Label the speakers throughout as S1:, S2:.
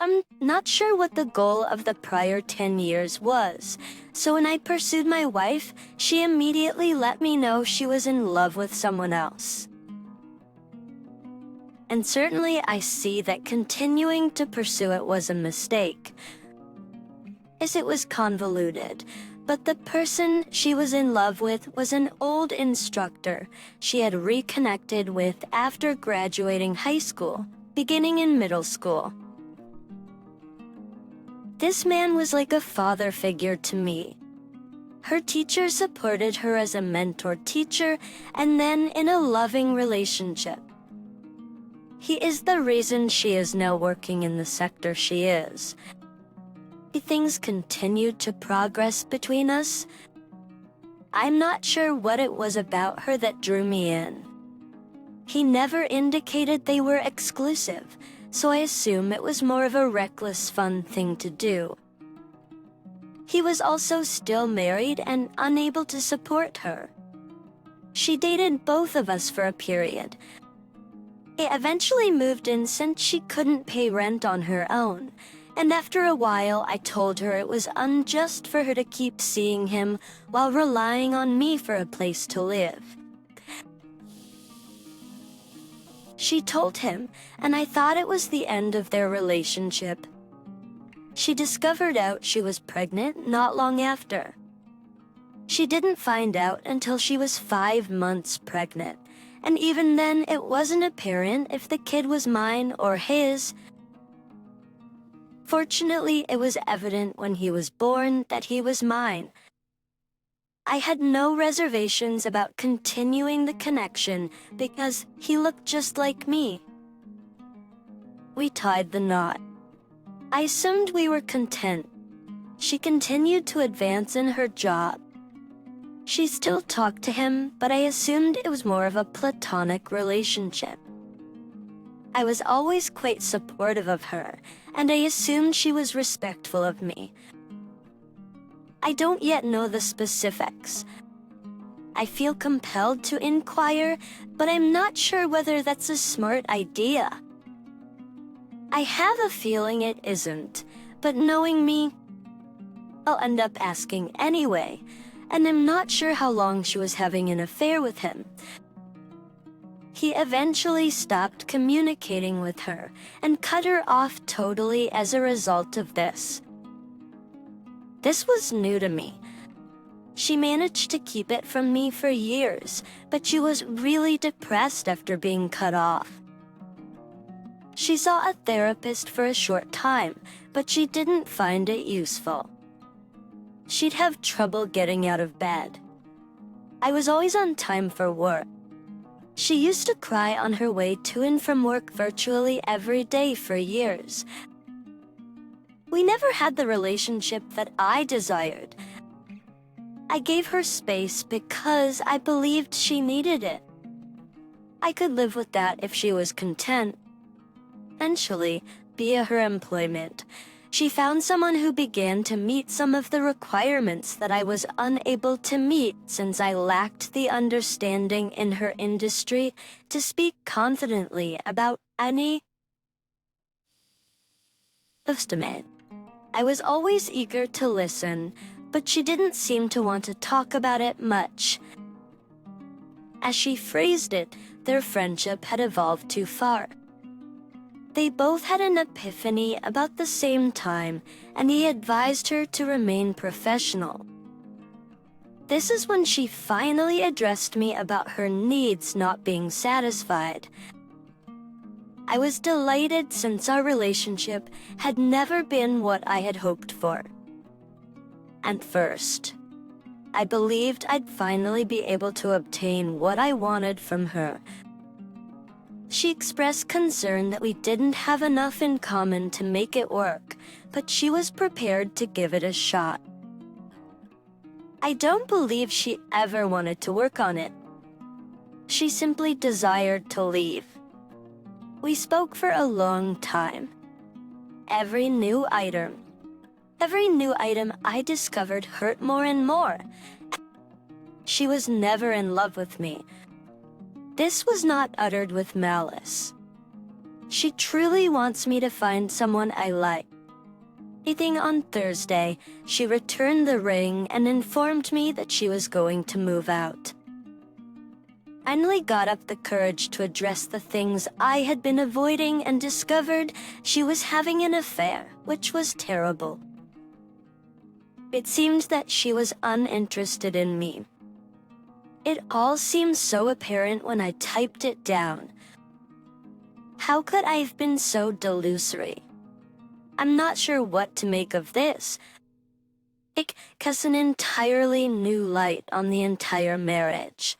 S1: I'm not sure what the goal of the prior 10 years was, so when I pursued my wife, she immediately let me know she was in love with someone else. And certainly I see that continuing to pursue it was a mistake, as it was convoluted. But the person she was in love with was an old instructor she had reconnected with after graduating high school, beginning in middle school. This man was like a father figure to me. Her teacher supported her as a mentor teacher and then in a loving relationship. He is the reason she is now working in the sector she is. Things continued to progress between us. I'm not sure what it was about her that drew me in. He never indicated they were exclusive, so I assume it was more of a reckless fun thing to do. He was also still married and unable to support her. She dated both of us for a period. He eventually moved in since she couldn't pay rent on her own, and after a while I told her it was unjust for her to keep seeing him while relying on me for a place to live. She told him, and I thought it was the end of their relationship. She discovered out she was pregnant not long after. She didn't find out until she was 5 months pregnant, and even then it wasn't apparent if the kid was mine or his. Fortunately, it was evident when he was born that he was mine. I had no reservations about continuing the connection because he looked just like me. We tied the knot. I assumed we were content. She continued to advance in her job. She still talked to him, but I assumed it was more of a platonic relationship. I was always quite supportive of her, and I assumed she was respectful of me. I don't yet know the specifics. I feel compelled to inquire, but I'm not sure whether that's a smart idea. I have a feeling it isn't, but knowing me, I'll end up asking anyway, and I'm not sure how long she was having an affair with him. He eventually stopped communicating with her and cut her off totally as a result of this. This was new to me. She managed to keep it from me for years, but she was really depressed after being cut off. She saw a therapist for a short time, but she didn't find it useful. She'd have trouble getting out of bed. I was always on time for work. She used to cry on her way to and from work virtually every day for years. We never had the relationship that I desired. I gave her space because I believed she needed it. I could live with that if she was content. Eventually, via her employment, she found someone who began to meet some of the requirements that I was unable to meet since I lacked the understanding in her industry to speak confidently about any estimate. I was always eager to listen, but she didn't seem to want to talk about it much. As she phrased it, their friendship had evolved too far. They both had an epiphany about the same time, and he advised her to remain professional. This is when she finally addressed me about her needs not being satisfied. I was delighted since our relationship had never been what I had hoped for. At first, I believed I'd finally be able to obtain what I wanted from her. She expressed concern that we didn't have enough in common to make it work, but she was prepared to give it a shot. I don't believe she ever wanted to work on it. She simply desired to leave. We spoke for a long time. Every new item I discovered hurt more and more. She was never in love with me. This was not uttered with malice. She truly wants me to find someone I like. Meeting on Thursday, she returned the ring and informed me that she was going to move out. I finally got up the courage to address the things I had been avoiding and discovered she was having an affair, which was terrible. It seemed that she was uninterested in me. It all seemed so apparent when I typed it down. How could I have been so delusory? I'm not sure what to make of this. It casts an entirely new light on the entire marriage.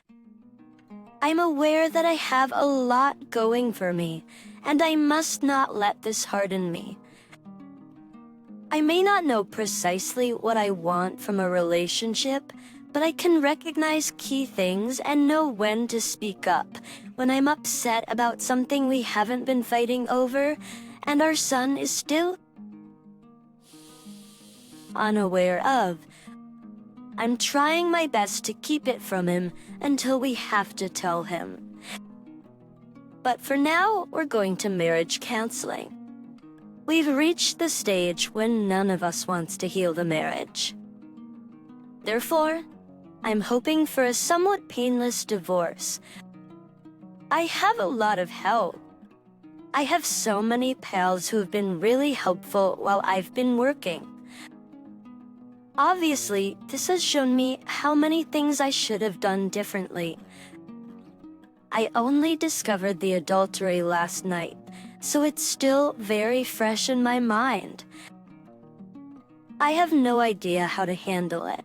S1: I'm aware that I have a lot going for me, and I must not let this harden me. I may not know precisely what I want from a relationship, but I can recognize key things and know when to speak up when I'm upset about something we haven't been fighting over, and our son is still unaware of. I'm trying my best to keep it from him until we have to tell him. But for now, we're going to marriage counseling. We've reached the stage when none of us wants to heal the marriage. Therefore, I'm hoping for a somewhat painless divorce. I have a lot of help. I have so many pals who have been really helpful while I've been working. Obviously, this has shown me how many things I should have done differently. I only discovered the adultery last night, so it's still very fresh in my mind. I have no idea how to handle it.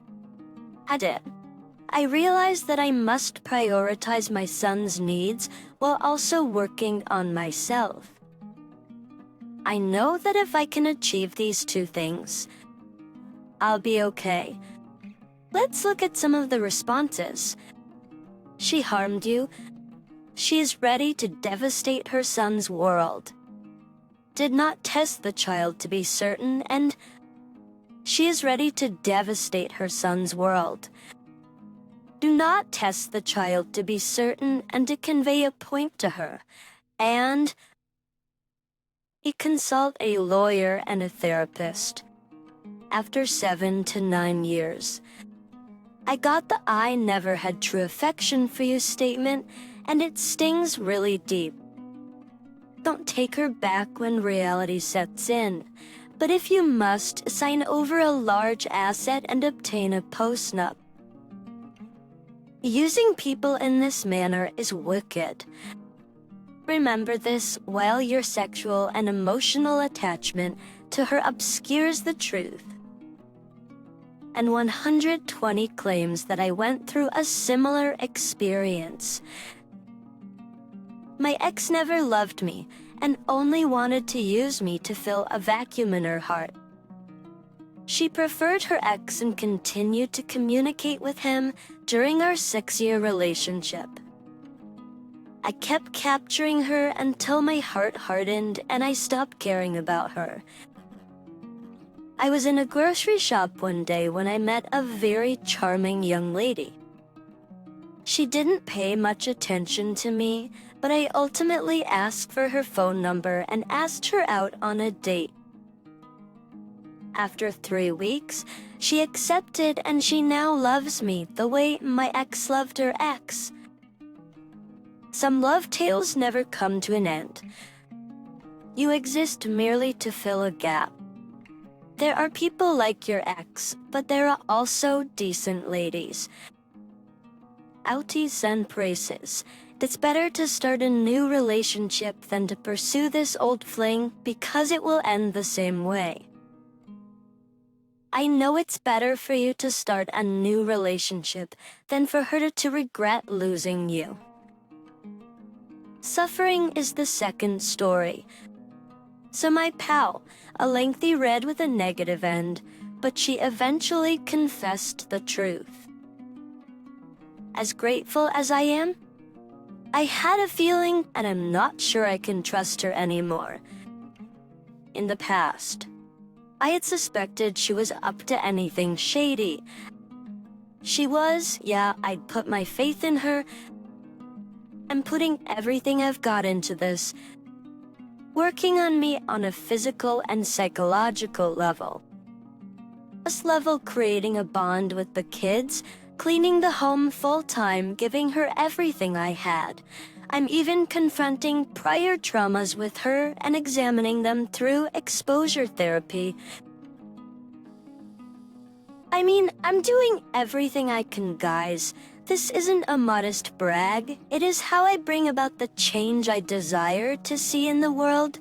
S1: I realized that I must prioritize my son's needs while also working on myself. I know that if I can achieve these two things, I'll be okay. Let's look at some of the responses. She harmed you. She is ready to devastate her son's world. Did not test the child to be certain, and she is ready to devastate her son's world. Do not test the child to be certain and to convey a point to her, and consult a lawyer and a therapist. After 7 to 9 years, I got the "I never had true affection for you" statement, and it stings really deep. Don't take her back when reality sets in, but if you must, sign over a large asset and obtain a postnup. Using people in this manner is wicked. Remember this while your sexual and emotional attachment to her obscures the truth. And 120 claims that I went through a similar experience. My ex never loved me and only wanted to use me to fill a vacuum in her heart. She preferred her ex and continued to communicate with him during our 6-year relationship. I kept capturing her until my heart hardened and I stopped caring about her. I was in a grocery shop one day when I met a very charming young lady. She didn't pay much attention to me, but I ultimately asked for her phone number and asked her out on a date. After 3 weeks, she accepted and she now loves me the way my ex loved her ex. Some love tales never come to an end. You exist merely to fill a gap. There are people like your ex, but there are also decent ladies. Outies and braces. It's better to start a new relationship than to pursue this old fling because it will end the same way. I know it's better for you to start a new relationship than for her to regret losing you. Suffering is the second story. So my pal, a lengthy read with a negative end, but she eventually confessed the truth. As grateful as I am, I had a feeling and I'm not sure I can trust her anymore. In the past, I had suspected she was up to anything shady. She was, I'd put my faith in her. I'm putting everything I've got into this. working on me on a physical and psychological level. This level, creating a bond with the kids, cleaning the home full-time, giving her everything I had. I'm even confronting prior traumas with her and examining them through exposure therapy. I mean, I'm doing everything I can, guys. This isn't a modest brag. It is how I bring about the change I desire to see in the world.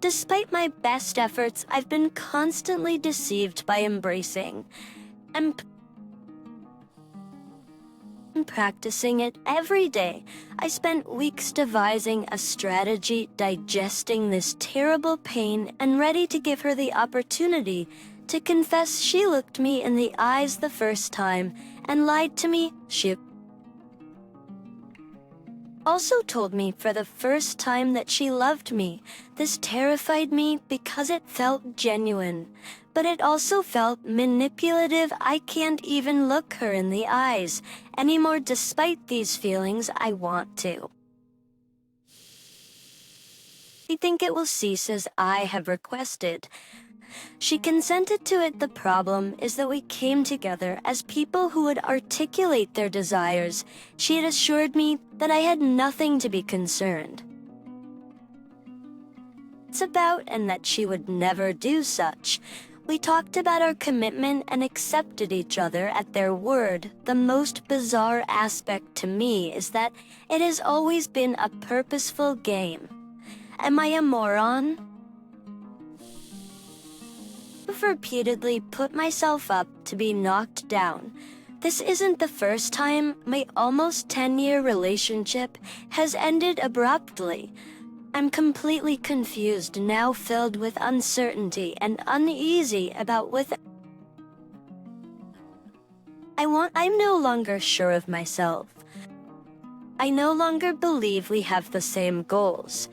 S1: Despite my best efforts, I've been constantly deceived by embracing. I'm practicing it every day. I spent weeks devising a strategy, digesting this terrible pain, and ready to give her the opportunity to confess she looked me in the eyes the first time and lied to me. She also told me for the first time that she loved me. This terrified me because it felt genuine, but it also felt manipulative. I can't even look her in the eyes anymore. Despite these feelings, I want to. I think it will cease as I have requested. She consented to it. The problem is that we came together as people who would articulate their desires. She had assured me that I had nothing to be concerned about and that she would never do such. We talked about our commitment and accepted each other at their word. The most bizarre aspect to me is that it has always been a purposeful game. Am I a moron? I've repeatedly put myself up to be knocked down. This isn't the first time. My almost 10-year relationship has ended abruptly. I'm completely confused now, filled with uncertainty and uneasy about I'm no longer sure of myself. I no longer believe we have the same goals.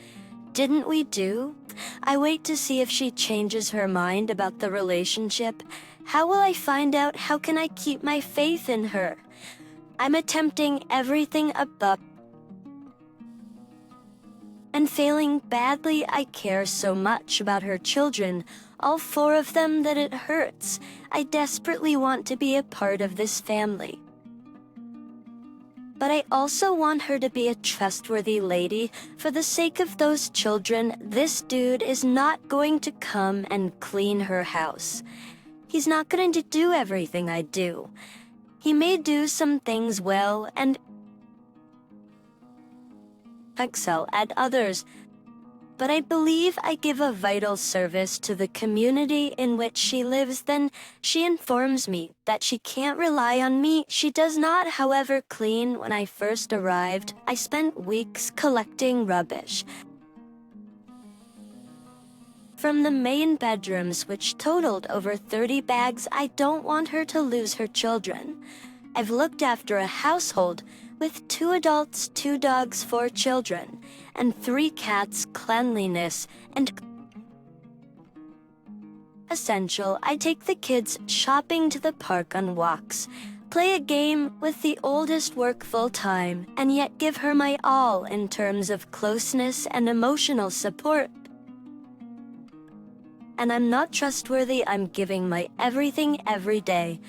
S1: Didn't we do? I wait to see if she changes her mind about the relationship. How will I find out? How can I keep my faith in her? I'm attempting everything above and failing badly. I care so much about her children, all 4 of them, that it hurts. I desperately want to be a part of this family. But I also want her to be a trustworthy lady. For the sake of those children, this dude is not going to come and clean her house. He's not going to do everything I do. He may do some things well and excel at others, but I believe I give a vital service to the community in which she lives. Then she informs me that she can't rely on me. She does not, however, clean. When I first arrived, I spent weeks collecting rubbish from the main bedrooms, which totaled over 30 bags. I don't want her to lose her children. I've looked after a household with 2 adults, 2 dogs, 4 children, and 3 cats. Cleanliness and essential. I take the kids shopping, to the park, on walks, play a game with the oldest, work full-time, and yet give her my all in terms of closeness and emotional support. And I'm not trustworthy. I'm giving my everything every day,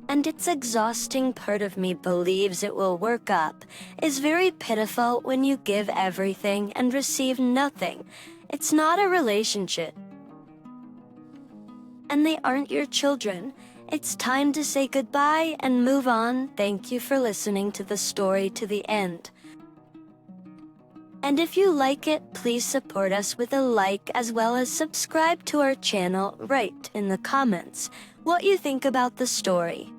S1: and it's exhausting. Part of me believes it will work up. It's very pitiful when you give everything and receive nothing. It's not a relationship, and they aren't your children. It's time to say goodbye and move on. Thank you for listening to the story to the end. And if you like it, please support us with a like, as well as subscribe to our channel. Write in the comments what you think about the story.